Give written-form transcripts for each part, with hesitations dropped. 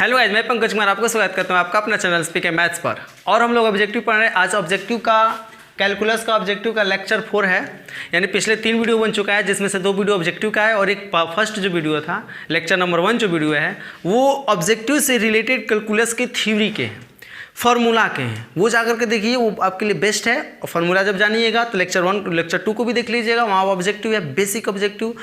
Hello guys, मैं पंकज कुमार आपका स्वागत करता हूं आपका अपना चैनल स्पीक मैथ्स पर। और हम लोग ऑब्जेक्टिव पढ़ रहे हैं। आज ऑब्जेक्टिव का कैलकुलस का ऑब्जेक्टिव का लेक्चर 4 है। यानी पिछले 3 वीडियो बन चुका है, जिसमें से 2 वीडियो ऑब्जेक्टिव का है और एक फर्स्ट जो वीडियो था लेक्चर नंबर 1 जो वीडियो है वो ऑब्जेक्टिव से रिलेटेड कैलकुलस के थ्योरी के हैं, फार्मूला के हैं। वो जाकर के देखिए, वो आपके लिए बेस्ट है। और फार्मूला जब जानिएगा तो लेक्चर 1 लेक्चर 2 को भी देख लीजिएगा। वहाँ ऑब्जेक्टिव है बेसिक ऑब्जेक्टिव,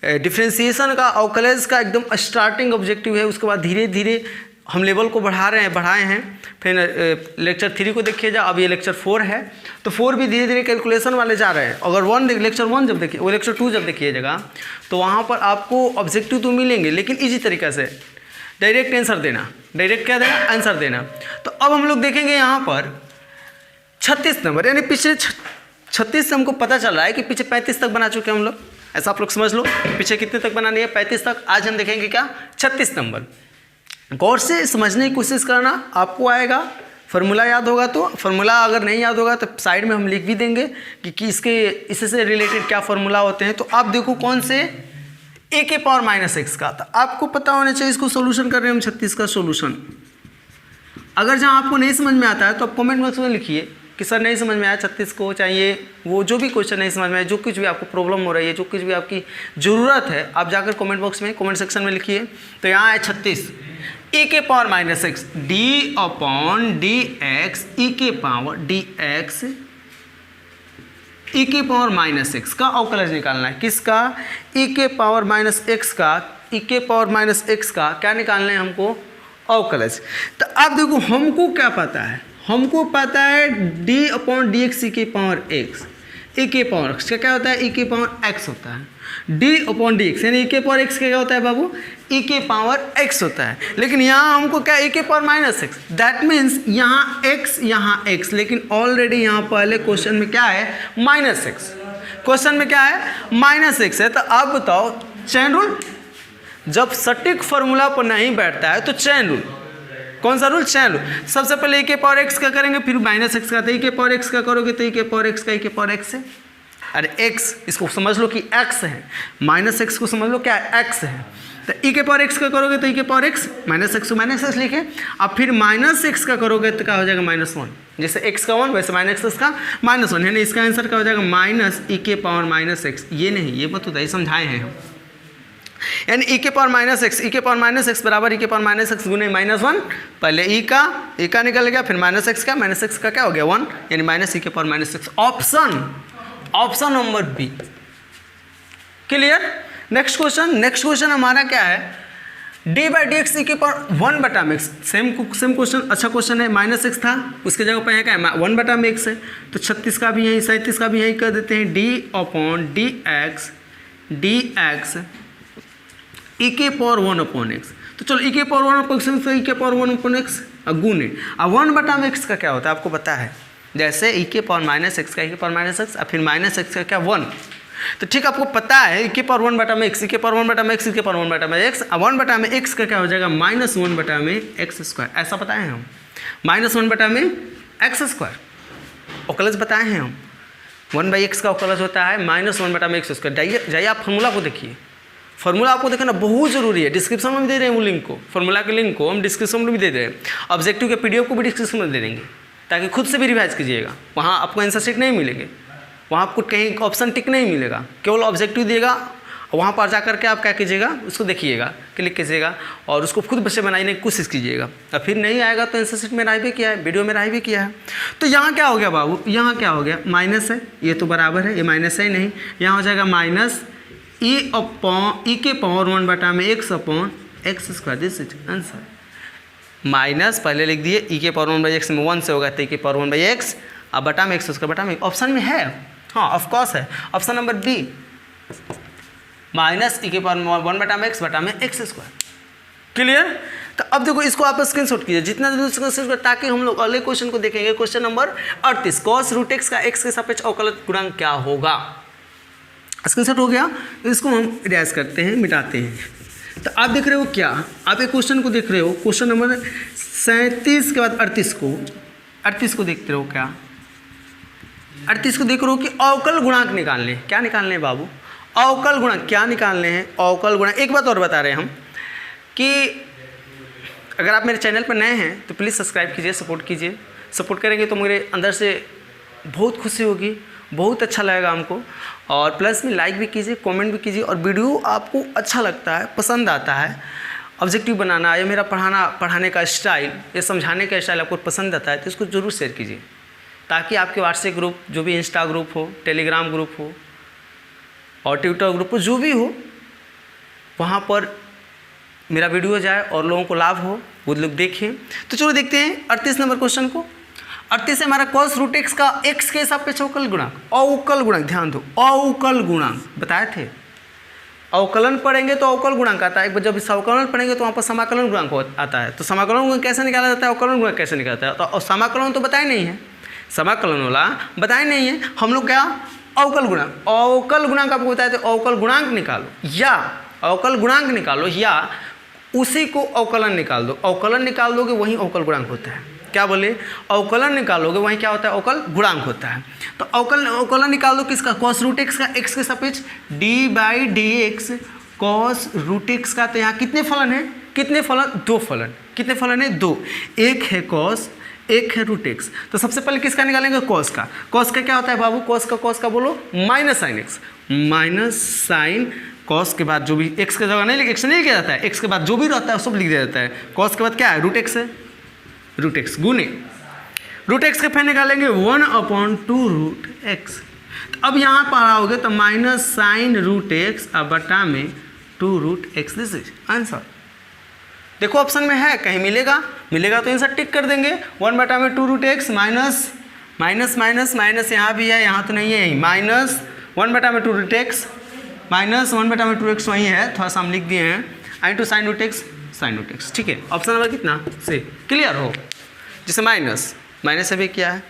डिफ्रेंसिएशन का, अवकलज का एकदम स्टार्टिंग ऑब्जेक्टिव है। उसके बाद धीरे धीरे हम लेवल को बढ़ाए हैं। फिर लेक्चर 3 को देखिए जा। अब ये लेक्चर 4 है, तो 4 भी धीरे धीरे कैलकुलेशन वाले जा रहे हैं। अगर लेक्चर 1 जब देखिए, वो लेक्चर 2 जब देखिएगा तो वहाँ पर आपको ऑब्जेक्टिव तो मिलेंगे, लेकिन इजी तरीक़े से डायरेक्ट आंसर देना, डायरेक्ट क्या देना, आंसर देना। तो अब हम लोग देखेंगे यहाँ पर 36 नंबर, यानी पीछे 36 से हमको पता चल रहा है कि पीछे 35 तक बना चुके हैं हम लोग। ऐसा आप लोग समझ लो, पीछे कितने तक बनानी है, 35 तक। आज हम देखेंगे क्या, 36 नंबर। गौर से समझने की कोशिश करना, आपको आएगा। फार्मूला याद होगा तो, फार्मूला अगर नहीं याद होगा तो साइड में हम लिख भी देंगे कि इससे रिलेटेड क्या फार्मूला होते हैं। तो आप देखो कौन से a के पावर माइनस एक्स का, तो आपको पता होना चाहिए। इसको सोल्यूशन कर रहे हैं हम 36 का सोल्यूशन। अगर जहाँ आपको नहीं समझ में आता है तो आप कमेंट बॉक्स में लिखिए कि सर नहीं समझ में आया 36 को, चाहिए वो जो भी क्वेश्चन नहीं समझ में आया, जो कुछ भी आपको प्रॉब्लम हो रही है, जो कुछ भी आपकी ज़रूरत है, आप जाकर कमेंट बॉक्स में, कमेंट सेक्शन में लिखिए। तो यहाँ है 36 ए के power minus x d upon d x e के पावर डी एक्स ई के पावर माइनस एक्स का अवकलज निकालना है। किसका, ई के पावर माइनस एक्स का, ई के पावर माइनस एक्स का क्या निकालना है हमको, अवकलज। तो अब देखो हमको क्या पता है, हमको पता है D upon d x e के पावर एक्स, ई के पावर एक्स का क्या होता है, ई के पावर एक्स होता है। डी अपॉन डी एक्स यानी ई के पावर एक्स का क्या होता है बाबू, ई के पावर एक्स होता है। लेकिन यहाँ हमको क्या, ई के power minus x, that means यहाँ एक्स, लेकिन ऑलरेडी यहाँ पहले क्वेश्चन में क्या है, माइनस एक्स। क्वेश्चन में क्या है, माइनस एक्स है। तो अब बताओ चेन रूल, जब सटीक फार्मूला पर नहीं बैठता है तो चेन रूल, कौन सा रूल, चेन रूल। सबसे पहले ई के पावर एक्स का करेंगे, फिर माइनस एक्स का। तो ई के पावर एक्स का करोगे तो ई के पावर एक्स का, ई के पावर एक्स है। अरे एक्स, इसको समझ लो कि एक्स है, माइनस एक्स को समझ लो क्या एक्स है। तो ई के पावर एक्स का करोगे तो ई के पावर एक्स, माइनस एक्स लिखे। अब फिर माइनस एक्स का करोगे तो क्या हो जाएगा, -1। जैसे एक्स का 1 वैसे माइनस एक्स का -1, यानी इसका आंसर क्या हो जाएगा, माइनस ई के पावर माइनस एक्स। ये नहीं, ये मत होता, ये समझाए हैं हम। यानी ई के पावर माइनस एक्स, ई के पावर माइनस एक्स बराबर ई के पावर माइनस एक्स गुने -1। पहले ई का निकल गया, फिर माइनस एक्स का क्या हो गया 1, यानी माइनस ई के power minus x. Option number B. Clear. Next question हमारा क्या है, d by d x e के पावर 1/x। सेम क्वेश्चन, अच्छा क्वेश्चन है। माइनस एक्स था, उसके जगह पर यहाँ क्या है, 1/x है। तो 36 का भी यही, 37 का भी यही कर देते हैं। D upon d x e के पावर 1/x। तो चलो ई के पावर 1/x से ई के पावर 1/x गुने। अब 1/x का क्या होता है आपको पता है, जैसे ई के पावर माइनस एक्स का, ई के पावर माइनस एक्स, और फिर माइनस एक्स का क्या 1। तो ठीक आपको पता है ई के पावर 1/x, ई के पावर 1/x, ई के पावर 1/x। अब 1/x का क्या हो जाएगा, -1/x²। ऐसा बताए हैं हम, -1/x²। अवकलज बताए हैं हम, 1/x का अवकलज होता है -1/x²। जाइए आप फार्मूला को देखिए, फार्मूला आपको देखना बहुत जरूरी है। डिस्क्रिप्शन में भी दे रहे हैं वो लिंक को, फार्मूला के लिंक को हम डिस्क्रिप्शन में भी दे रहे हैं। ऑब्जेक्टिव के पीडीएफ को भी डिस्क्रिप्शन में दे देंगे, ताकि खुद से भी रिवाइज कीजिएगा। वहाँ आपको आंसर शीट नहीं मिलेंगे, वहाँ आपको कहीं ऑप्शन टिक नहीं मिलेगा, केवल ऑब्जेक्टिव देगा। वहाँ पर जा करके आप क्या कीजिएगा, उसको देखिएगा, क्लिक कीजिएगा और उसको खुद बच्चे बनाने की कोशिश कीजिएगा। और फिर नहीं आएगा तो आंसर शीट में राय भी किया है, वीडियो में राय भी किया है। तो यहाँ क्या हो गया बाबू, यहाँ क्या हो गया, माइनस है, ये तो बराबर है, ये माइनस है नहीं, यहाँ हो जाएगा माइनस ई के power 1/x upon x²। This is answer. Minus पहले लिख दिए, ई के पावर 1/x में 1 से होगा तो ई के पावर 1/x, अब बटा में x² बटा में, ऑप्शन में है, हाँ ऑफकोर्स है, option number B, minus e के पावर 1/x बटा में x²। क्लियर। तो अब देखो इसको आप स्क्रीनशॉट कीजिए जितना जल्दी स्क्रीनशॉट, ताकि हम लोग अगले क्वेश्चन को देखेंगे। Question number 38, cos root x का एक्स के सापेक्ष अवकलज गुणांक क्या होगा। स्क्रीनशॉट हो गया, तो इसको हम इरेज करते हैं, मिटाते हैं। तो आप देख रहे हो क्या, आप एक क्वेश्चन को देख रहे हो, क्वेश्चन नंबर 37 के बाद 38 को देखते रहो। क्या 38 को देख रहे हो कि अवकल गुणांक निकालने, क्या निकालने हैं बाबू, अवकल गुणांक क्या निकालने हैं, अवकल गुणांक। एक बात और बता रहे हैं हम कि अगर आप मेरे चैनल पर नए हैं तो प्लीज़ सब्सक्राइब कीजिए, सपोर्ट कीजिए। सपोर्ट करेंगे तो मेरे अंदर से बहुत खुशी होगी, बहुत अच्छा लगेगा हमको। और प्लस में लाइक भी कीजिए, कमेंट भी कीजिए। और वीडियो आपको अच्छा लगता है, पसंद आता है, ऑब्जेक्टिव बनाना या मेरा पढ़ाने का स्टाइल या समझाने का स्टाइल आपको पसंद आता है तो इसको ज़रूर शेयर कीजिए, ताकि आपके व्हाट्सएप ग्रुप, जो भी इंस्टा ग्रुप हो, टेलीग्राम ग्रुप हो और ट्विटर ग्रुप हो, जो भी हो, वहाँ पर मेरा वीडियो जाए और लोगों को लाभ हो, वो लोग देखें। तो चलो देखते हैं 38 नंबर क्वेश्चन को। 38 से हमारा cos रूट एक्स का x के सापेक्ष अवकल गुणांक, अवकल गुणांक, ध्यान दो, अवकल गुणांक बताए थे। अवकलन पढ़ेंगे तो अवकल गुणांक आता है, एक बार जब अवकलन पढ़ेंगे तो वहाँ पर समाकलन गुणांक आता है। तो समाकलन गुणांक कैसे निकाला जाता है, अवकलन गुणांक कैसे निकालता है? तो समाकलन तो बताए नहीं है, समाकलन वाला बताए नहीं है, हम लोग क्या अवकल गुणांक, अवकल गुणांक आपको बताया। तो अवकल गुणांक निकालो या अवकल गुणांक निकालो या उसी को अवकलन निकाल दो। अवकलन निकाल दोगे वहीं अवकल गुणांक होता है। क्या बोले? अवकलन निकालोगे वहीं क्या होता है, अवकल गुणांक होता है। तो अवकलन निकाल दो किसका, cos रूट एक्स का x के सापेक्ष d/dx cos रूट एक्स का। तो यहाँ कितने फलन है, कितने फलन, दो फलन। कितने फलन है? दो। एक है cos, एक है रूट एक्स। तो सबसे पहले किसका निकालेंगे, cos का। cos का क्या होता है बाबू, cos का बोलो minus sine x, minus sine cos के बाद जो भी x की जगह नहीं, x नहीं लिखा जाता है, x के बाद जो भी रहता है सब लिख दिया जाता है। cos के बाद क्या है, रूट एक्स है, रूट एक्स गुने रूट एक्स के फिर निकालेंगे 1/2 रूट एक्स। तो अब यहाँ पर आओगे तो माइनस साइन रूट एक्स अब बटा में 2 root x. This is answer. देखो ऑप्शन में है, कहीं मिलेगा तो आंसर टिक कर देंगे। 1/2 root x minus minus minus minus यहाँ भी है, यहाँ तो नहीं है, minus 1/2 root x minus 1/2 x वहीं है, थोड़ा सा हम लिख दिए हैं, i2 sine root x, sine root x. ठीक है, ऑप्शन नंबर कितना से क्लियर हो, जैसे माइनस से भी क्या है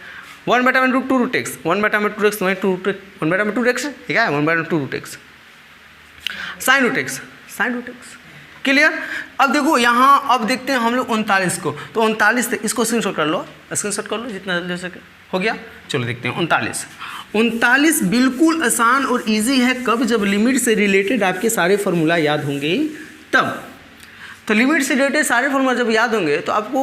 1/2 रूट एक्स, 1/2 एक्स वहीं 1/2 एक्स, ठीक है, 1/2 root x sine root x, sine root x. Clear. अब देखो यहाँ, अब देखते हैं हम लोग 39 को। तो 39 इसको स्क्रीनशॉट कर लो, जितना जल्दी हो सके। हो गया, चलो देखते हैं 39 बिल्कुल आसान और इजी है। कब? जब लिमिट से रिलेटेड आपके सारे फार्मूला याद होंगे तब। तो लिमिट से रिलेटेड सारे फार्मूला जब याद होंगे तो आपको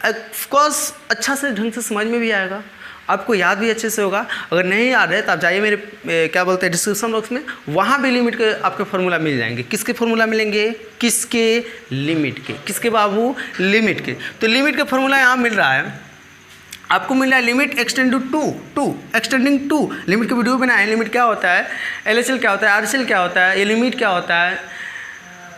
ऑफकोर्स अच्छा से ढंग से समझ में भी आएगा, आपको याद भी अच्छे से होगा। अगर नहीं याद है तो आप जाइए मेरे क्या बोलते हैं डिस्क्रिप्शन बॉक्स में, वहाँ भी लिमिट के आपके फार्मूला मिल जाएंगे। किसके फार्मूला मिलेंगे? किसके? लिमिट के। किसके बाबू? लिमिट के। तो लिमिट का फार्मूला यहाँ मिल रहा है, आपको मिल रहा है लिमिट एक्सटेंडिंग टू। लिमिट की वीडियो बनाए, लिमिट क्या होता है, LHL क्या होता है, RHL क्या होता है, ये लिमिट क्या होता है,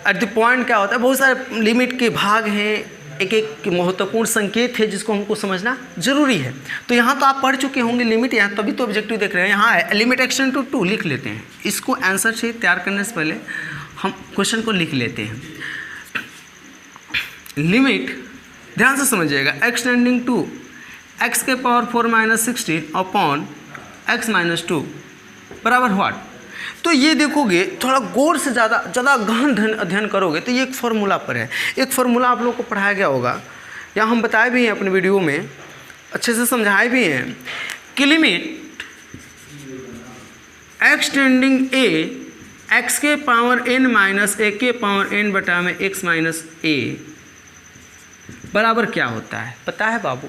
एट द पॉइंट क्या होता है। बहुत सारे लिमिट के भाग हैं, एक महत्वपूर्ण संकेत है जिसको हमको समझना जरूरी है। तो यहाँ तो आप पढ़ चुके होंगे लिमिट, यहाँ तभी तो ऑब्जेक्टिव देख रहे हैं। यहाँ है लिमिट एक्सटेंड टू लिख लेते हैं। इसको आंसर से तैयार करने से पहले हम क्वेश्चन को लिख लेते हैं। लिमिट ध्यान से समझिएगा, एक्सटेंडिंग टू x के पावर 4 - 16 अपॉन x - 2 बराबर व्हाट। तो ये देखोगे थोड़ा गौर से ज़्यादा गहन अध्ययन करोगे तो ये एक फार्मूला पर है। एक फार्मूला आप लोगों को पढ़ाया गया होगा या हम बताए भी हैं अपने वीडियो में, अच्छे से समझाए भी हैं कि लिमिट एक्सटेंडिंग x के पावर n माइनस a के पावर n बटा में x माइनस a बराबर क्या होता है? पता है बाबू?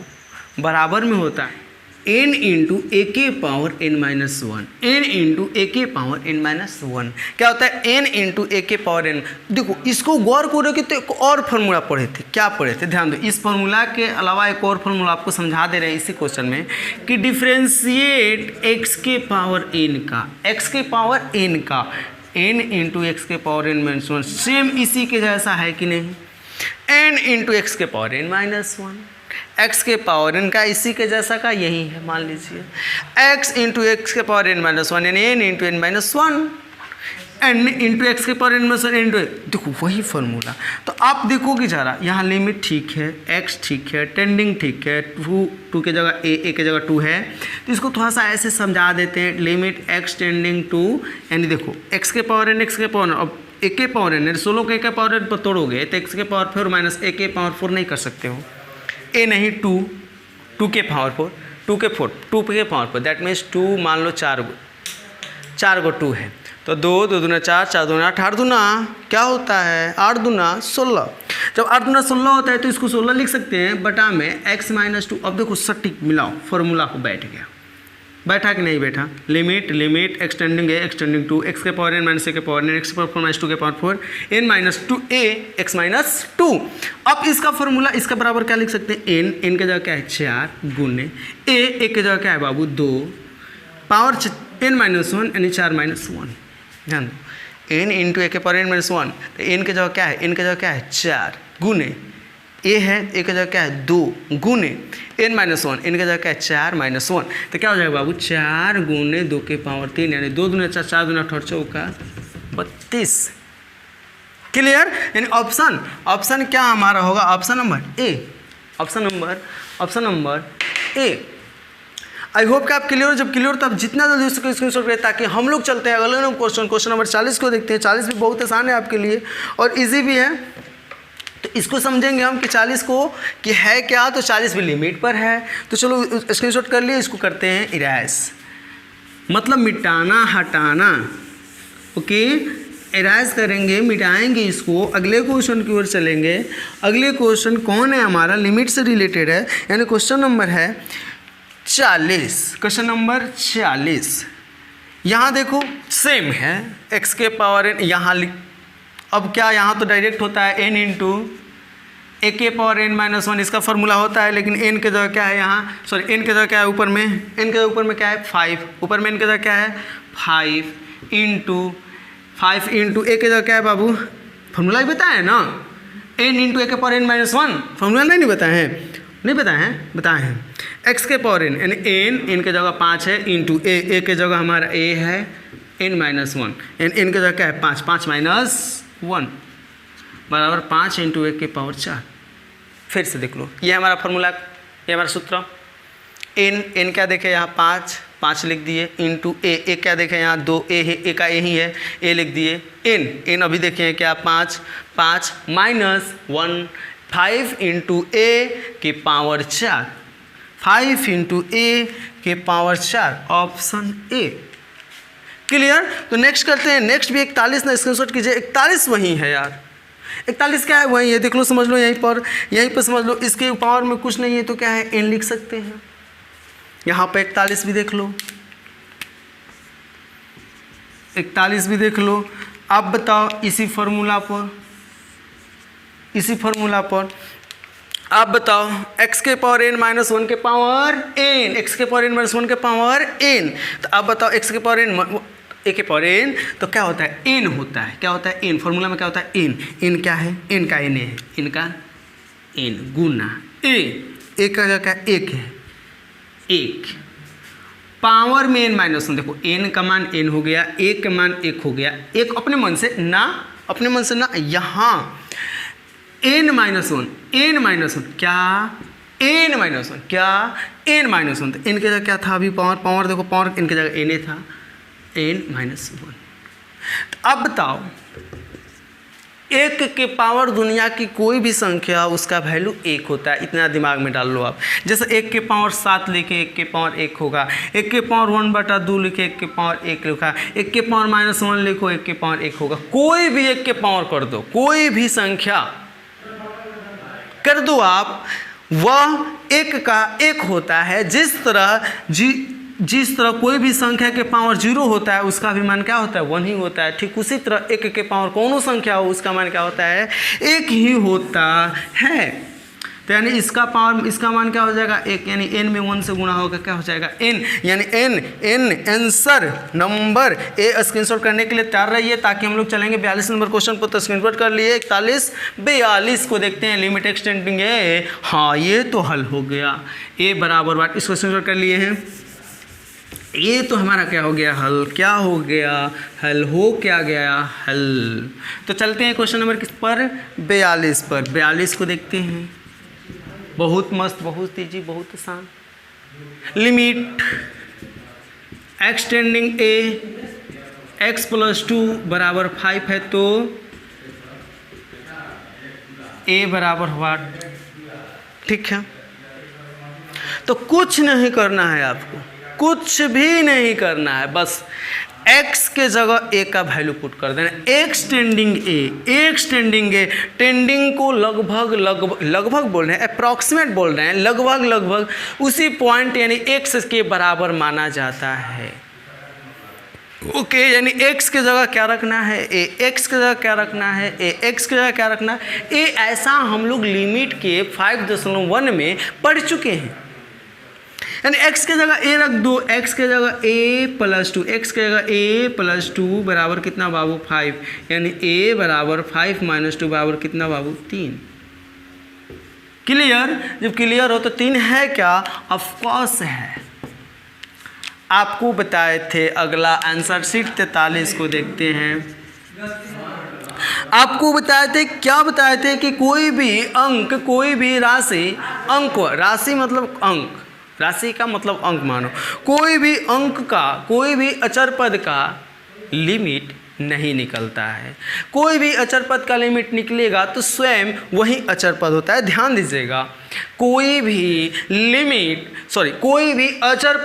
बराबर में होता है n इंटू ए के power n minus 1, n into a के पावर n माइनस 1। क्या होता है? n इंटू ए के पावर n। देखो इसको गौर करोगे तो एक और फार्मूला पढ़े थे। क्या पढ़े थे? ध्यान दो, इस फार्मूला के अलावा एक और फार्मूला आपको समझा दे रहे हैं इसी क्वेश्चन में कि डिफ्रेंशिएट x के पावर n का, x के पावर n का n इंटू एक्स के पावर n माइनस 1 सेम इसी के जैसा है कि नहीं? n इंटू एक्स के पावर n माइनस 1, x के पावर n का इसी के जैसा का यही है, मान लीजिए x इंटू एक्स के पावर n माइनस 1 यानी n into n minus 1, n into x के पावर n माइनस 1 इंटू, देखो वही फार्मूला। तो आप देखोगे जरा, यहाँ लिमिट ठीक है, x ठीक है, टेंडिंग ठीक है, 2 की जगह a की जगह 2 है। तो इसको थोड़ा सा ऐसे समझा देते हैं, लिमिट x टेंडिंग टू, यानी देखो x के पावर n, x के पावर n, अब a के पावर n 16 के पावर n पर तोड़ोगे तो x के पावर 4 माइनस a के पावर 4 नहीं कर सकते हो, a नहीं 2 के पावर 4, 2 के 4, 2 के पावर 4, दैट मीन्स 2 मान लो 4 गो 2 है तो 2 2 दूना 4, 4 दूना 8, 8 दूना क्या होता है 8 दूना 16। जब 8 दूना 16 होता है तो इसको 16 लिख सकते हैं बटा में x माइनस 2। अब देखो सटीक मिलाओ, फॉर्मूला को बैठ गया, बैठा कि नहीं बैठा। Limit extending a extending to x के पावर एन माइनस ए के पावर एन एक्स के पावर 4 माइनस 2 के power 4 n minus 2 a x minus 2। अब इसका फॉर्मूला इसका बराबर क्या लिख सकते हैं, एन के जगह क्या है 4 गुने ए के जगह क्या है बाबू 2 पावर एन माइनस 1 यानी 4 माइनस 1। ध्यान दो एन इंटू ए के पावर एन माइनस 1, तो एन के जगह क्या है, एन के जगह क्या है 4 गुने ए है, ए के जगह क्या है 2 गुने एन माइनस 1, एन के जगह क्या है 4 माइनस 1। तो क्या हो जाएगा बाबू 4 गुने 2 के पावर 3 यानी 2 दूना 4 4 दूना 8 चौका 32। क्लियर। यानी ऑप्शन क्या हमारा होगा, option number A, option number A. I hope कि आप क्लियर हो। जब क्लियर हो तब जितना जल्दी उसको स्क्रीनशॉट करें ताकि हम लोग चलते हैं अगले क्वेश्चन नंबर 40 को देखते हैं। 40 भी बहुत आसान है आपके लिए और इजी भी है, तो इसको समझेंगे हम कि 40 को कि है क्या, तो 40 भी लिमिट पर है। तो चलो स्क्रीनशॉट कर लिए, इसको करते हैं इरेज, मतलब मिटाना हटाना। ओके, इरेज करेंगे, मिटाएंगे इसको, अगले क्वेश्चन की ओर चलेंगे। अगले क्वेश्चन कौन है हमारा, लिमिट से रिलेटेड है, यानी क्वेश्चन नंबर है 40। क्वेश्चन नंबर 40 यहाँ देखो सेम है, एक्स के पावर एन यहाँ अब क्या यहाँ तो डायरेक्ट होता है एन इंटू ए के पावर एन माइनस 1 इसका फॉर्मूला होता है, लेकिन एन के जगह क्या है यहाँ, सॉरी एन के जगह क्या है ऊपर में, एन के ऊपर में क्या है 5, ऊपर में एन के जगह क्या है 5 इंटू ए के जगह क्या है बाबू, फॉर्मूला ही बताया है ना, एन इंटू ए के पावर एन माइनस 1, फॉर्मूला नहीं बताए हैं, बताए हैं एक्स के पावर एन, यानी एन के जगह 5 है इंटू ए के जगह हमारा ए है एन माइनस 1, एन के जगह क्या है 5 माइनस 1 बराबर 5 इंटू ए के पावर 4। फिर से देख लो, ये हमारा फॉर्मूला, ये हमारा सूत्र। एन क्या देखे यहाँ 5 लिख दिए इंटू ए क्या देखे यहाँ 2 ए का ए ही है, ए लिख दिए। एन अभी देखे क्या 5 माइनस 1 5 इंटू ए के पावर 4, 5 इंटू ए के पावर 4, ऑप्शन ए। क्लियर। तो नेक्स्ट करते हैं, नेक्स्ट भी 41 ना स्क्रीनशॉट कीजिए, 41 वही है यार, 41 क्या है वही है, देख लो समझ लो, यहीं पर समझ लो, इसके पावर में कुछ नहीं है तो क्या है एन लिख सकते हैं। यहाँ पे 41 भी देख लो, 41 भी देख लो। अब बताओ इसी फॉर्मूला पर आप बताओ x के पावर n माइनस 1 के पावर n, x के पावर n माइनस 1 के पावर n, तो अब बताओ x के पावर n ए के पावर n तो क्या होता है n होता है, क्या होता है n, फॉर्मूला में क्या होता है n क्या है, n का n है, n का n गुना a का क्या है 1 है, 1 पावर में n माइनस 1, देखो n का मान n हो गया, 1 का मान 1 हो गया, 1 अपने मन से ना यहाँ n माइनस 1 क्या n माइनस 1 क्या n माइनस 1, तो n के जगह क्या था अभी पावर देखो पावर n के जगह n था n माइनस 1। तो अब बताओ 1 के पावर दुनिया की कोई भी संख्या उसका वैल्यू 1 होता है, इतना दिमाग में डाल लो आप। जैसे 1 के पावर 7 लिखे 1 के पावर 1 होगा, 1 के पावर 1/2 लिखे 1 के पावर 1 लिखा, 1 के पावर माइनस 1 लिखो 1 के पावर 1 होगा। कोई भी 1 के पावर कर दो, कोई भी संख्या कर दो आप, वह 1 का 1 होता है। जिस तरह कोई भी संख्या के पावर 0 होता है उसका भी मान क्या होता है 1 ही होता है, ठीक उसी तरह 1 के पावर कौनो संख्या हो उसका मान क्या होता है 1 ही होता है। तो यानी इसका मान क्या हो जाएगा 1, यानी n में 1 से गुणा होकर क्या हो जाएगा n, यानी n answer number A. Screenshot करने के लिए तैयार रहिए ताकि हम लोग चलेंगे 42 नंबर क्वेश्चन पर। तो स्क्रीनशॉट कर लिए 41 42 को देखते हैं, लिमिट एक्सटेंडिंग है, हाँ ये तो हल हो गया, ए बराबर वाट, इसको स्क्रीनशॉट कर लिए हैं। ये तो हमारा क्या हो गया हल, क्या हो गया हल, हो क्या गया हल। तो चलते हैं क्वेश्चन नंबर किस पर 42 पर। 42 को देखते हैं, बहुत मस्त, बहुत तेजी, बहुत आसान। लिमिट एक्सटेंडिंग ए x + 2 बराबर 5 है तो a बराबर वाट, ठीक है। तो कुछ नहीं करना है आपको, कुछ भी नहीं करना है, बस x के जगह a का वैल्यू पुट कर देना। x टेंडिंग ए, टेंडिंग को लगभग बोल रहे हैं, अप्रॉक्सीमेट बोल रहे हैं, लगभग उसी पॉइंट यानी x के बराबर माना जाता है। ओके, यानी x के जगह क्या रखना है, x के जगह क्या रखना है, x के जगह क्या रखना है, ऐसा हम लोग लिमिट के 5.1 में पढ़ चुके हैं। यानी x के जगह a रख दो, x के जगह a+2, x के जगह a+2 बराबर कितना बाबू 5, यानी a बराबर 5 - 2 बराबर कितना बाबू 3। क्लियर? जब क्लियर हो तो 3 है क्या? ऑफकोर्स है। आपको बताए थे, अगला आंसर शीट 43 को देखते हैं। आपको बताए थे, क्या बताए थे कि कोई भी अंक, कोई भी राशि, अंक, राशि मतलब अंक, राशि का मतलब अंक मानो, कोई भी अंक का, कोई भी अचर पद का लिमिट नहीं निकलता है। कोई भी अचर पद का लिमिट निकलेगा तो स्वयं वही अचर पद होता है। ध्यान दीजिएगा, कोई भी अचर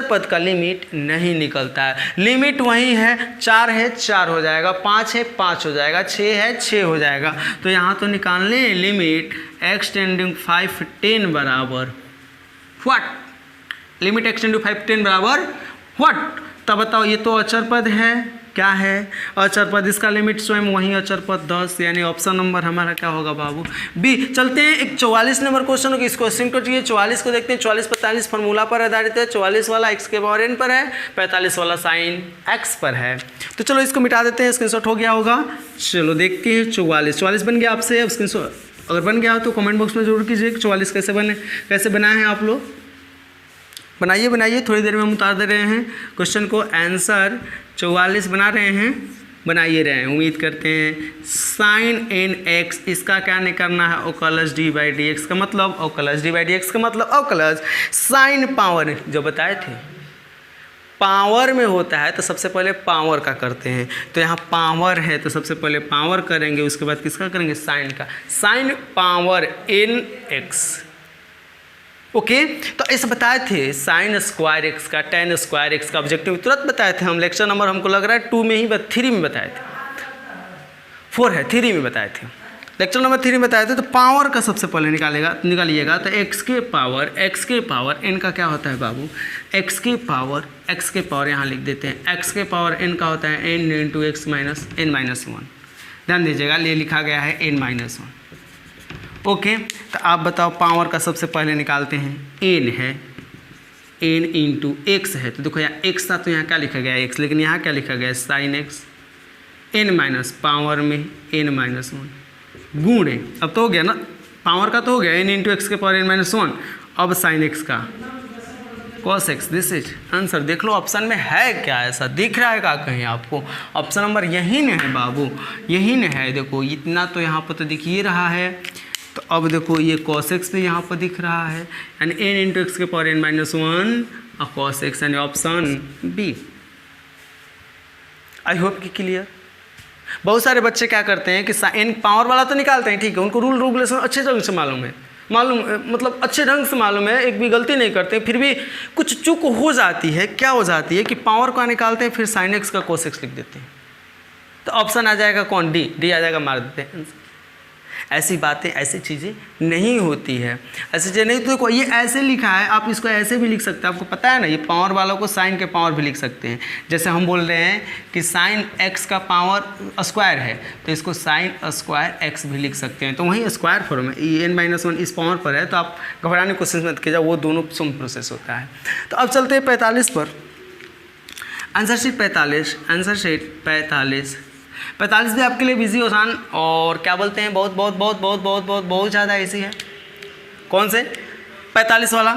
पद का लिमिट नहीं निकलता है। लिमिट वही है, 4 है 4 हो जाएगा, 5 है 5 हो जाएगा, 6 है 6 हो जाएगा। तो यहाँ तो निकाल लें लिमिट x टेंडिंग 5 10 बराबर व्हाट, लिमिट x टेंडिंग 5 10 बराबर व्हाट। तब बताओ, ये तो अचर पद है, क्या है अचर पद, इसका लिमिट स्वयं वही अचर पद 10, यानी ऑप्शन नंबर हमारा क्या होगा बाबू बी। चलते हैं एक 44 नंबर क्वेश्चन होगा। इस क्वेश्चन को चाहिए 44 को देखते हैं। 44 45 फार्मूला पर आधारित है। 44 वाला x के पावर n पर है, 45 वाला साइन x पर है। तो चलो इसको मिटा देते हैं, स्क्रीनशॉट हो गया होगा। चलो देखते हैं 44 बन गया आपसे। अब स्क्रीनशॉट अगर बन गया हो तो कमेंट बॉक्स में जरूर कीजिए 44 कैसे बनाए हैं आप लोग। बनाइए, थोड़ी देर में हम उतार दे रहे हैं क्वेश्चन को। आंसर 44 बना रहे हैं, बनाइए रहे हैं, उम्मीद करते हैं। साइन एन एक्स, इसका क्या निकलना है, ओकलस डी बाई डी एक्स का मतलब, ओकलस डी बाई डी एक्स का मतलब ओकलस साइन पावर, जो बताए थे पावर में होता है तो सबसे पहले पावर का करते हैं। तो यहाँ पावर है तो सबसे पहले पावर करेंगे, उसके बाद किसका करेंगे, साइन का। Sine power n x. Okay, तो ऐसे बताए थे साइन स्क्वायर एक्स का, टेन स्क्वायर एक्स का ऑब्जेक्टिव तुरंत बताए थे हम। लेक्चर नंबर हमको लग रहा है 2 में ही 3 में बताए थे, 4 है 3 में बताए थे, लेक्चर नंबर 3 में बताए थे। तो पावर का सबसे पहले निकालिएगा तो x के पावर n का क्या होता है बाबू, x के पावर यहाँ लिख देते हैं, x के पावर n का होता है n into x minus n minus 1। ध्यान दीजिएगा, ये लिखा गया है n माइनस 1। ओके, तो आप बताओ पावर का सबसे पहले निकालते हैं। n है, n इंटू एक्स है, तो देखो यहाँ x था तो यहाँ क्या लिखा गया है x, लेकिन यहाँ क्या लिखा गया है sine x, n minus power में n माइनस 1 गुणे, अब तो हो गया ना, पावर का तो हो गया n इंटू एक्स के पावर n माइनस 1। अब साइन x का cos x, this is answer. देख लो ऑप्शन में है क्या, ऐसा दिख रहा है क्या कहीं आपको? ऑप्शन नंबर यही न है बाबू, यही न है। देखो इतना तो यहाँ पर तो दिख ही रहा है। तो अब देखो ये cos x भी यहाँ पर दिख रहा है, यानी n इंटू एक्स के पावर n माइनस 1 और cos x, यानी ऑप्शन बी। आई होप कि क्लियर। बहुत सारे बच्चे क्या करते हैं कि n पावर वाला तो निकालते हैं, ठीक है, उनको रूल रेगुलेशन अच्छे ढंग से मालूम मतलब अच्छे ढंग से मालूम है, एक भी गलती नहीं करते, फिर भी कुछ चूक हो जाती है। क्या हो जाती है कि पावर का निकालते हैं, फिर साइन एक्स का cos x लिख देते हैं, तो ऑप्शन आ जाएगा कौन, डी आ जाएगा, मार देते हैं। ऐसी बातें, ऐसी चीज़ें नहीं होती है, ऐसी चीज़ें नहीं। तो देखो ये ऐसे लिखा है, आप इसको ऐसे भी लिख सकते हैं, आपको पता है ना, ये पावर वालों को साइन के पावर भी लिख सकते हैं। जैसे हम बोल रहे हैं कि साइन एक्स का पावर स्क्वायर है, तो इसको साइन स्क्वायर एक्स भी लिख सकते हैं। तो वहीं स्क्वायर फॉर्म में n माइनस 1 इस पावर पर है, तो आप घबराने की कोशिश मत कीजिए, वो दोनों सेम प्रोसेस होता है। तो अब चलते हैं 45 पर। आंसर शीट 45 भी आपके लिए बिजी आसान और क्या बोलते हैं बहुत ज़्यादा ऐसी है। कौन से? 45 वाला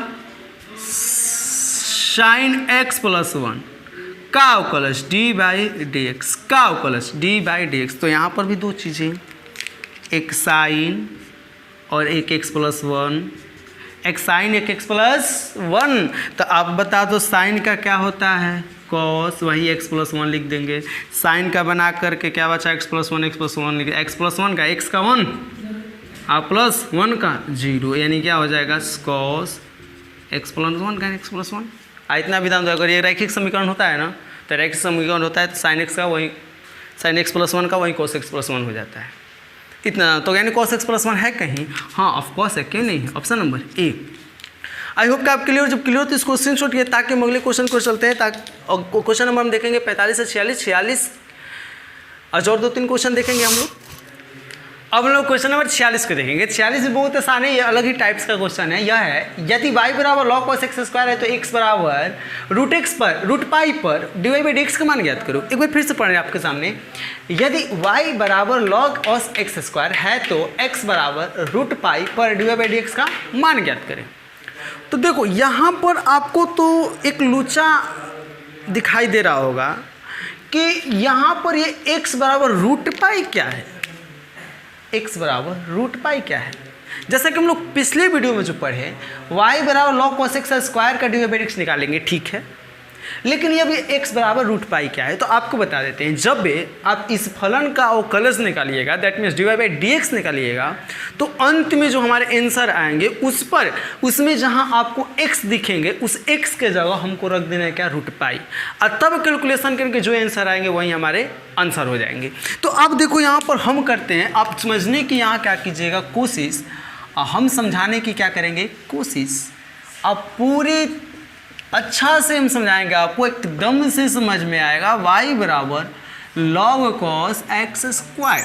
साइन x प्लस 1 का ओकलस डी बाई डी एक्स, का ओकलस डी बाई डी एक्स। तो यहाँ पर भी दो चीज़ें, एक साइन और एक x प्लस 1, एक साइन एक x प्लस 1। तो आप बता दो साइन का क्या होता है, कॉस, वही x प्लस 1 लिख देंगे। साइन का बना करके क्या बचा, x प्लस 1 लिख, x प्लस 1 का x का 1 और प्लस 1 का 0, यानी क्या हो जाएगा कॉस x+1 का x+1। इतना विधान, अगर ये रैखिक समीकरण होता है ना, तो रैखिक समीकरण होता है तो sin x का वही sin x+1 का वही cos x+1 हो जाता है। इतना तो यानी cos x+1 है कहीं, हाँ ऑफकोर्स है, क्यों नहीं है, option number A. I hope कि आप क्लियर, जब क्लियर हो तो इसको स्क्रीन शॉट किए ताकि हम अगले क्वेश्चन को चलते हैं। ताकि क्वेश्चन नंबर हम देखेंगे 45 से 46 और 2-3 क्वेश्चन देखेंगे हम लोग। अब हम लोग क्वेश्चन नंबर 46 को देखेंगे। 46 भी बहुत आसान है, ये अलग ही टाइप्स का क्वेश्चन है। यह है यदि y बराबर log cos x स्क्वायर है तो x बराबर √x पर √पाई पर dy/dx का मान ज्ञात करो। एक बार फिर से पढ़ रहे हैं आपके सामने। यदि y बराबर log cos x स्क्वायर है तो x बराबर √पाई पर dy/dx का मान ज्ञात करें। तो देखो यहाँ पर आपको तो एक लूचा दिखाई दे रहा होगा कि यहाँ पर ये x बराबर √पाई क्या है, x बराबर √पाई क्या है। जैसा कि हम लोग पिछले वीडियो में जो पढ़े y बराबर log cos x स्क्वायर का dy/dx निकालेंगे, ठीक है, लेकिन ये भी x बराबर √पाई क्या है। तो आपको बता देते हैं, जब भी आप इस फलन का अवकलज निकालिएगा, दैट मीन्स dy/dx निकालिएगा, तो अंत में जो हमारे आंसर आएंगे उस पर, उसमें जहां आपको x दिखेंगे उस x के जगह हमको रख देना है क्या, √पाई, और तब कैलकुलेशन करके जो आंसर आएंगे वही हमारे आंसर हो जाएंगे। तो अब देखो यहाँ पर हम करते हैं, आप समझने की यहाँ क्या कीजिएगा कोशिश, हम समझाने की क्या करेंगे कोशिश। अब पूरी अच्छा से हम समझाएंगे, आपको एकदम से समझ में आएगा। y बराबर log cos x स्क्वायर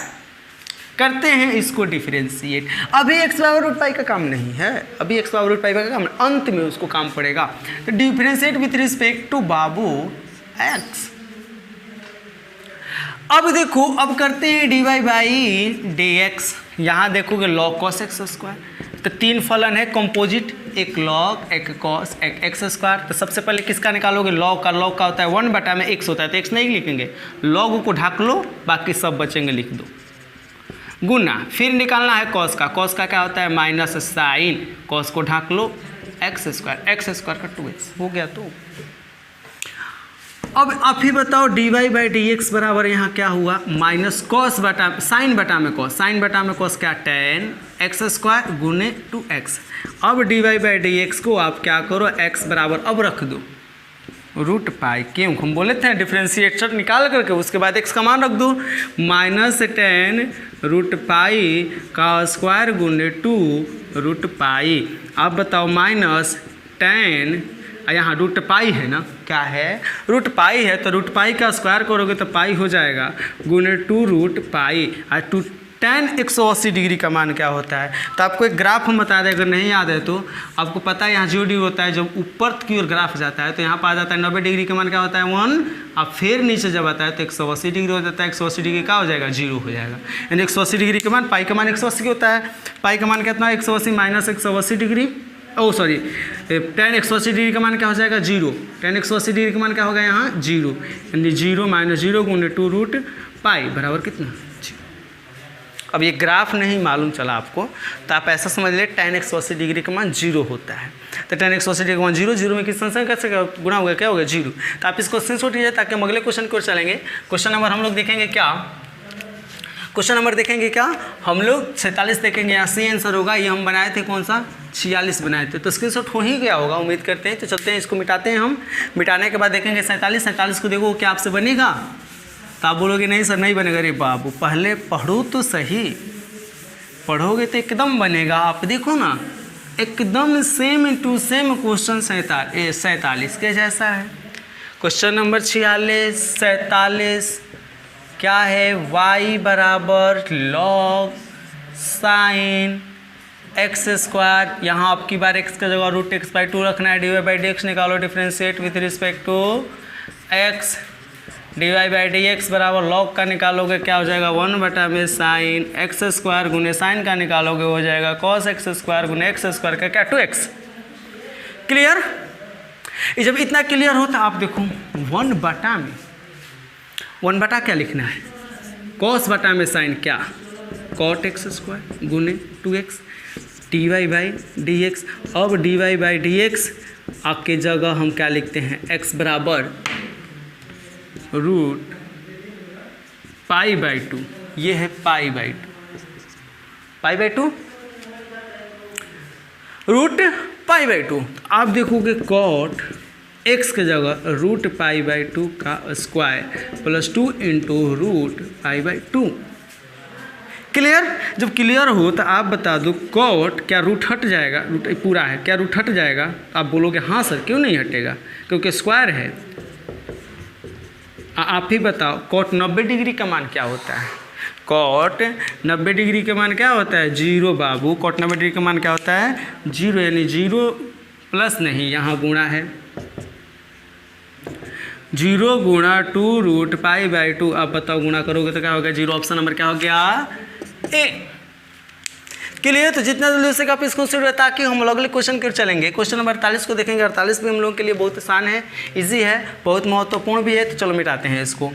करते हैं, इसको डिफरेंशिएट। अभी x बराबर √पाई का काम नहीं है, अभी x बराबर √पाई का काम, अंत में उसको काम पड़ेगा। तो डिफरेंशिएट विथ रिस्पेक्ट टू बाबू x। अब देखो, अब करते हैं dy/dx। यहाँ देखोगे log cos x स्क्वायर, तो 3 फलन है कंपोजिट, एक log, एक cos, एक x स्क्वायर। तो सबसे पहले किसका निकालोगे, log का। log का होता है 1/x होता है, तो x नहीं लिखेंगे, log को ढक लो, बाकी सब बचेंगे लिख दो, गुना। फिर निकालना है cos का। cos का क्या होता है, माइनस साइन, cos को ढक लो, x स्क्वायर का 2x हो गया। तो अब आप ही बताओ dy/dx बराबर यहाँ क्या हुआ, माइनस cos बटा साइन बटा में cos, साइन बटा में cos क्या, tan x स्क्वायर गुने 2x। अब dy/dx को आप क्या करो, x बराबर अब रख दो √पाई, क्यों हम बोले थे डिफ्रेंशिएटर निकाल करके उसके बाद x का मान रख दो, माइनस tan √पाई का स्क्वायर गुने 2 √पाई। अब बताओ माइनस tan, यहाँ √पाई है ना, क्या है √पाई है, तो √पाई का स्क्वायर करोगे तो पाई हो जाएगा, गुने 2 √पाई। और tan 180 डिग्री का मान क्या होता है। तो आपको एक ग्राफ हम बता दें, अगर नहीं याद है तो आपको पता है यहाँ 0 डिग्री होता है, जब ऊपर की ओर ग्राफ जाता है तो यहाँ पर आ जाता है 90 डिग्री का मान क्या होता है 1, अब फिर नीचे जब आता है तो 180 डिग्री हो जाता है। 180 डिग्री क्या हो जाएगा, 0 हो जाएगा। यानी 180 डिग्री के मान, पाई का मान 180 होता है, पाई का मान कितना है 180 minus 180 degree, sorry tan 180 degree का मान क्या हो जाएगा 0, tan 180 डिग्री का मान क्या होगा यहाँ 0, यानी 0 माइनस 0 गुने 2 √पाई बराबर कितना। अब ये ग्राफ नहीं मालूम चला आपको तो आप ऐसा समझ ले tan 180 डिग्री का मान 0 होता है। तो tan 180 डिग्री का मान 0 में किस संख्या कैसे गुना होगा, क्या होगा 0। तो आप इसको स्क्रीनशॉट लीजिए ताकि हम अगले क्वेश्चन की ओर चलेंगे। क्वेश्चन नंबर हम लोग देखेंगे क्या, क्वेश्चन नंबर देखेंगे क्या हम लोग 46 देखेंगे। यहाँ सी आंसर होगा, ये हम बनाए थे कौन सा 46 बनाए थे, तो स्क्रीनशॉट हो ही गया होगा उम्मीद करते हैं। तो चलते हैं इसको मिटाते हैं हम, मिटाने के बाद देखेंगे 47 को देखो क्या आपसे बनेगा। तो आप बोलोगे नहीं सर नहीं बनेगा, अरे बाबू पहले पढ़ो तो सही, पढ़ोगे तो एकदम बनेगा। आप देखो ना एकदम सेम टू सेम क्वेश्चन 47 के जैसा है। क्वेश्चन नंबर 47 क्या है, y बराबर log साइन x स्क्वायर, यहाँ आपकी बार x का जगह √x/2 रखना है, dy/dx निकालो, differentiate with respect to x, dy/dx बराबर log का निकालोगे क्या हो जाएगा 1/में साइन x स्क्वायर गुने साइन का निकालोगे हो जाएगा cos x स्क्वायर गुने x स्क्वायर का क्या 2x। क्लियर। जब इतना क्लियर हो तो आप देखो 1/में 1/, क्या लिखना है, cos बटा में साइन क्या cot x स्क्वायर गुने 2x, dy/dx। अब dy/dx आपके जगह हम क्या लिखते हैं, x बराबर √π/2, ये है π/2 √π/2 π/2। आप देखोगे कॉट x के जगह √π/2 का स्क्वायर प्लस 2 इंटू √π/2। क्लियर? जब क्लियर हो तो आप बता दो कॉट क्या रूट हट जाएगा, रूट पूरा है क्या रूट हट जाएगा? आप बोलोगे हाँ सर क्यों नहीं हटेगा, क्योंकि स्क्वायर है। आप ही बताओ कॉट 90 डिग्री का मान क्या होता है? कॉट 90 डिग्री का मान क्या होता है? 0 बाबू। कॉट 90 डिग्री का मान क्या होता है? 0, यानी 0 प्लस नहीं, यहाँ गुणा है 0 गुणा 2√π/2। आप बताओ गुणा करोगे तो क्या होगा? 0। ऑप्शन नंबर क्या हो गया? ए। क्लियर? तो जितना जल्दी हो सके आप इसको शुरू, ताकि हम लोग अगले क्वेश्चन के चलेंगे। क्वेश्चन नंबर 48 को देखेंगे। 48 भी हम लोगों के लिए बहुत आसान है, इजी है, बहुत महत्वपूर्ण भी है। तो चलो मिटाते हैं इसको।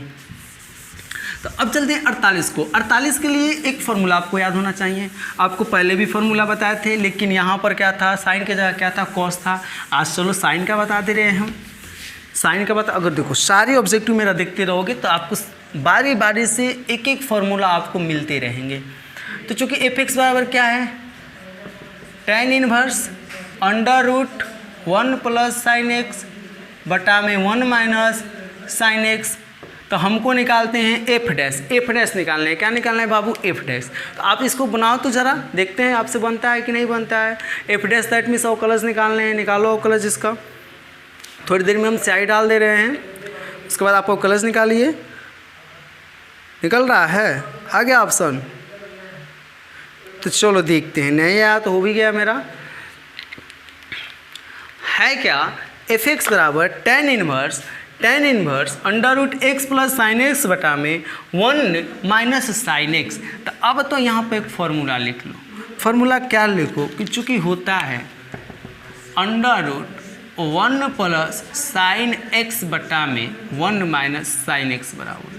तो अब चलते हैं 48 को। 48 के लिए एक फार्मूला आपको याद होना चाहिए। आपको पहले भी फार्मूला बताए थे, लेकिन यहाँ पर क्या था? साइन के जगह क्या था? कॉस था। आज चलो साइन का बता दे रहे हैं हम। साइन का बता, अगर देखो सारे ऑब्जेक्टिव मेरा देखते रहोगे तो आपको बारी बारी से एक एक फार्मूला आपको मिलते रहेंगे। तो चूँकि f(x) बराबर क्या है? tan inverse √1 plus sine x बटा में 1 माइनस साइन एक्स। तो हमको निकालते हैं एफ डैश निकालना है। क्या निकालना है बाबू? F dash. तो आप इसको बनाओ तो ज़रा, देखते हैं आपसे बनता है कि नहीं बनता है। एफ डैश दैट मीन्स अवकलज निकालने हैं। निकालो अवकलज इसका। थोड़ी देर में हम स्याही डाल दे रहे हैं, उसके बाद आप अवकलज निकालिए। निकल रहा है? आ गया ऑप्शन? तो चलो देखते हैं। नहीं आया तो हो भी गया मेरा। है क्या? f(x) बराबर tan inverse √x plus sine x बटा में 1 माइनस साइन एक्स। तो अब तो यहाँ पे एक फार्मूला लिख लो। फार्मूला क्या लिखो कि चूँकि होता है √1 प्लस साइन एक्स बटा में 1 माइनस साइन एक्स बराबर।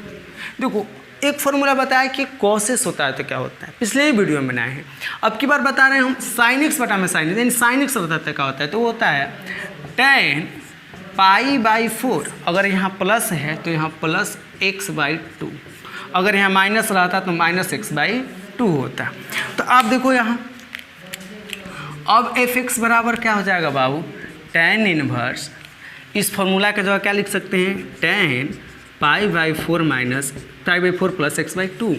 देखो एक फार्मूला बताया कि कॉसेस होता है तो क्या होता है, पिछले ही वीडियो में बनाए हैं। अब की बार बता रहे हैं हम साइन एक्स बटा में साइन एक्स, यानी साइन एक्स बताते क्या होता है? तो वो होता है tan π/4। अगर यहाँ प्लस है तो यहाँ प्लस x/2, अगर यहाँ माइनस रहता तो माइनस x/2 होता। तो आप देखो यहाँ अब f(x) बराबर क्या हो जाएगा बाबू? tan इनवर्स, इस फॉर्मूला के जगह क्या लिख सकते हैं? tan π/4 minus π/4 plus x/2।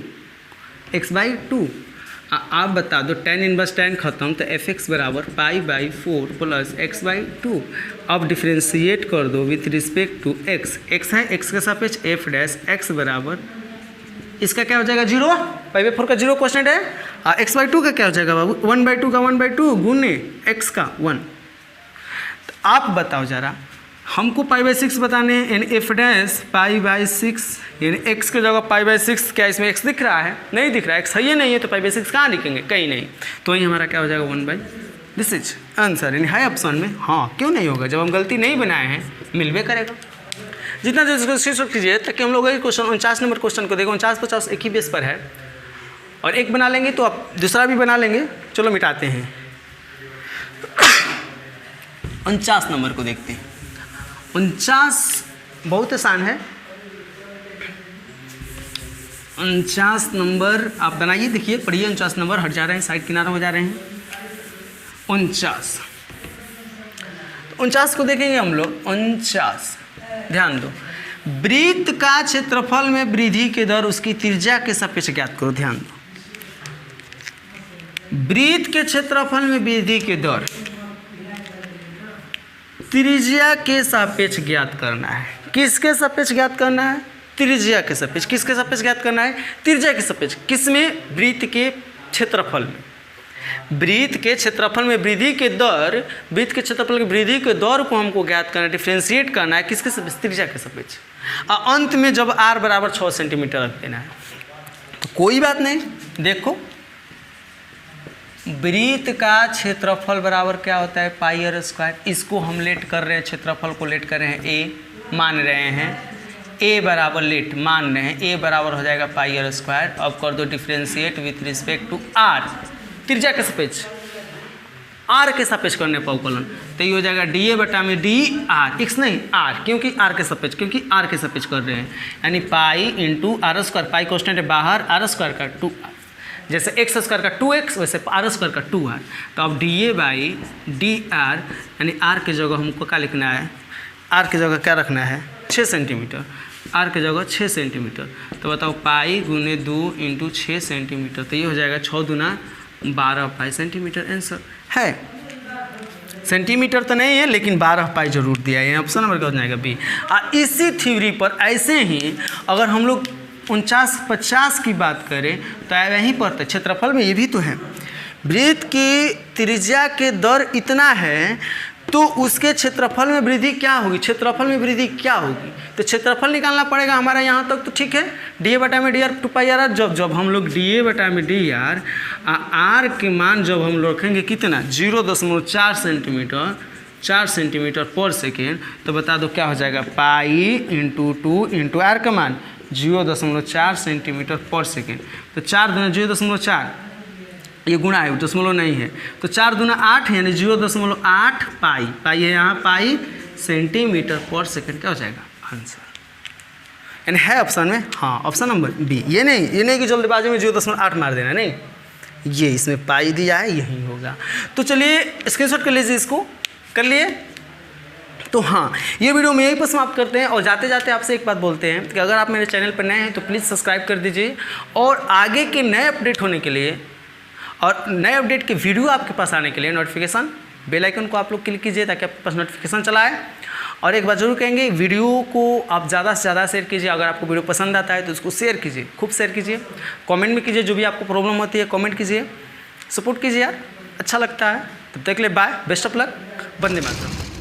आप बता दो tan इनवर्स tan खत्म, तो f(x) बराबर π/4 प्लस x/2। अब डिफ्रेंशिएट कर दो with respect to x। x है, x के सापेक्ष f डैश x बराबर, इसका क्या हो जाएगा? 0। π/4 का 0 क्वेश्चन है। x/2 का क्या हो जाएगा बाबू? 1/2 का 1/2 गुने x का 1। तो आप बताओ ज़रा, हमको π/6 बताने हैं, यानी f डैश π/6, यानी x के जगह π/6। क्या इसमें x दिख रहा है? नहीं दिख रहा है। x है ही नहीं है तो π/6 कहाँ लिखेंगे? कहीं नहीं। तो वही हमारा क्या हो जाएगा? 1/, दिस इज आंसर। यानी है ऑप्शन में। हाँ क्यों नहीं होगा? जब हम गलती नहीं बनाए हैं मिलवे करेगा। जितना जल्दी कोशिश कीजिए ताकि हम लोग क्वेश्चन 49 नंबर क्वेश्चन को देखो। 49-50 एक ही बेस पर है, और एक बना लेंगे तो आप दूसरा भी बना लेंगे। चलो मिटाते हैं। 49 नंबर को देखते हैं। 49 बहुत आसान है। 49 नंबर आप बनाइए, देखिए पढ़िए। 49 नंबर हट जा रहे हैं, साइड किनारा हो जा रहे हैं। 49 को देखेंगे हम लोग। 49 ध्यान दो, वृत्त का क्षेत्रफल में वृद्धि के दर उसकी त्रिज्या के सापेक्ष ज्ञात करो। ध्यान दो, वृत्त के क्षेत्रफल में वृद्धि के दर त्रिज्या के सापेक्ष ज्ञात करना है। किसके सापेक्ष ज्ञात करना है? त्रिज्या के सापेक्ष। किसके सापेक्ष ज्ञात करना है? त्रिज्या के सापेक्ष। किसमें? वृत्त के क्षेत्रफल में। वृत्त के क्षेत्रफल में वृद्धि के दर, वृत्त के क्षेत्रफल की वृद्धि के दर को हमको ज्ञात करना है, डिफ्रेंशिएट करना है। किसके सापेक्ष? त्रिज्या के सापेक्ष। और अंत में जब r बराबर 6 सेंटीमीटर रख देना है। तो कोई बात नहीं, देखो वृत्त का क्षेत्रफल बराबर क्या होता है? πr²। इसको हम लेट कर रहे हैं, क्षेत्रफल को लेट कर रहे हैं a, मान रहे हैं a बराबर लेट मान रहे हैं a बराबर हो जाएगा πr²। अब कर दो differentiate with respect to r, त्रिज्या के सापेक्ष, r के सापेक्ष करने पर अवकलन। तो ये हो जाएगा dA बटा में dr, x नहीं r, क्योंकि r के सापेक्ष, क्योंकि r के सापेक्ष कर रहे हैं। यानी पाई इंटू r², पाई कॉन्स्टेंट है बाहर, r² का 2r। जैसे एक्स स्क्वायर का 2x वैसे आर स्क्वायर का 2r। तो अब dA/dr यानी r की जगह हमको क्या लिखना है, r की जगह क्या रखना है 6 सेंटीमीटर, r की जगह 6 सेंटीमीटर। तो बताओ पाई गुने 2 इंटू 6 सेंटीमीटर, तो ये हो जाएगा 6 दूना 12 पाई सेंटीमीटर। आंसर है, सेंटीमीटर तो नहीं है लेकिन 12 पाई जरूर दिया है, ऑप्शन नंबर क्या हो जाएगा बी। इसी थ्योरी पर ऐसे ही अगर हम लोग 49-50 की बात करें तो वहीं पर क्षेत्रफल में ये भी तो है, वृत्त की त्रिज्या के दर इतना है तो उसके क्षेत्रफल में वृद्धि क्या होगी, क्षेत्रफल में वृद्धि क्या होगी, तो क्षेत्रफल निकालना पड़ेगा हमारा यहाँ तक। तो ठीक है, dA/dr 2πr, जब हम लोग dA/dr r के मान जब हम लोग रखेंगे कितना 0.4 सेंटीमीटर 4 सेंटीमीटर पर सेकेंड, तो बता दो क्या हो जाएगा पाई इंटू 2 इंटू r का मान 0.4 सेंटीमीटर पर सेकेंड। तो 4 दूना 0.4, ये गुणा है दशमलव नहीं है, तो 4 दूना 8 यानी 0.8 पाई, पाई है यहाँ पाई सेंटीमीटर पर सेकेंड, क्या हो जाएगा आंसर। यानी है ऑप्शन में, हाँ ऑप्शन नंबर बी। ये नहीं कि जल्दबाजी में 0.8 मार देना, नहीं, ये इसमें पाई दिया है यही होगा। तो चलिए स्क्रीनशॉट कर लीजिए, इसको कर लिए। तो हाँ, ये वीडियो में यहीं पर समाप्त करते हैं और जाते जाते आपसे एक बात बोलते हैं कि अगर आप मेरे चैनल पर नए हैं तो प्लीज़ सब्सक्राइब कर दीजिए, और आगे के नए अपडेट होने के लिए और नए अपडेट के वीडियो आपके पास आने के लिए नोटिफिकेशन बेल आइकन को आप लोग क्लिक कीजिए ताकि आपके पास नोटिफिकेशन चला आए। और एक बात जरूर कहेंगे, वीडियो को आप ज़्यादा से ज़्यादा शेयर कीजिए, अगर आपको वीडियो पसंद आता है तो उसको शेयर कीजिए, खूब शेयर कीजिए, कमेंट में कीजिए, जो भी आपको प्रॉब्लम होती है कमेंट कीजिए, सपोर्ट कीजिए यार, अच्छा लगता है। तब तक के लिए बाय, बेस्ट ऑफ लक, वंदे मातरम।